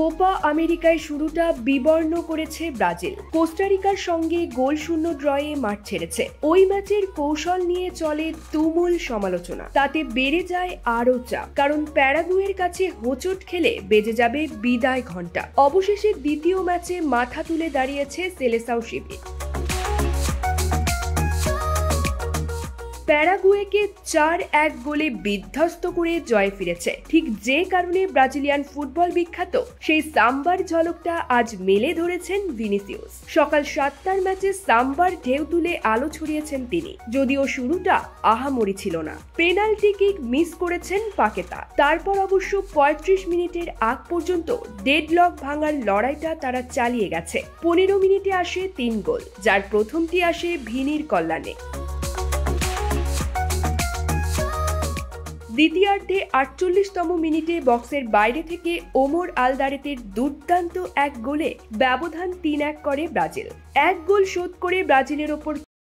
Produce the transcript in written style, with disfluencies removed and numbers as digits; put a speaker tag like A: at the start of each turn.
A: Copa আমেরিকায় শুরুটা বিবর্ণ করেছে ব্রাজিল। কোস্টারিকার সঙ্গে গোলশূন্য ড্রয়ে মাঠ ছেড়েছে। ওই ম্যাচের কৌশল নিয়ে চলে তুমুল সমালোচনা। তাতে বেড়ে যায় আরও চাপ, কারণ প্যারাগুয়ের কাছে হোঁচট খেলে বেজে যাবে বিদায় ঘণ্টা। অবশেষে দ্বিতীয় ম্যাচে মাথা তুলে দাঁড়িয়েছে সেলেসাও শিবির। প্যারাগুয়েকে 4-1 গোলে বিধ্বস্ত করে জয় ফিরেছে। ঠিক যে কারণে ব্রাজিলিয়ান ফুটবল বিখ্যাত সেই সাম্বার ঝলকটা আজ মেলে ধরেছেন ভিনিসিয়াস। সকাল 7টার ম্যাচে সাম্বার ঢেউ তুলে আলো ছড়িয়েছেন তিনি, যদিও শুরুটা আহামরি ছিল না। পেনাল্টি কিক মিস করেছেন পাকেতা। তারপর অবশ্য 35 মিনিটের আগ পর্যন্ত ডেডলক ভাঙার লড়াইটা তারা চালিয়ে গেছে। 15 মিনিটে আসে 3 গোল, যার প্রথমটি আসে ভিনির কল্যাণে। দ্বিতীয়ার্ধে 48তম মিনিটে বক্সের বাইরে থেকে ওমর আলদারেতের দুর্দান্ত এক গোলে ব্যবধান 3-1 করে ব্রাজিল। এক গোল শোধ করে ব্রাজিলের ওপর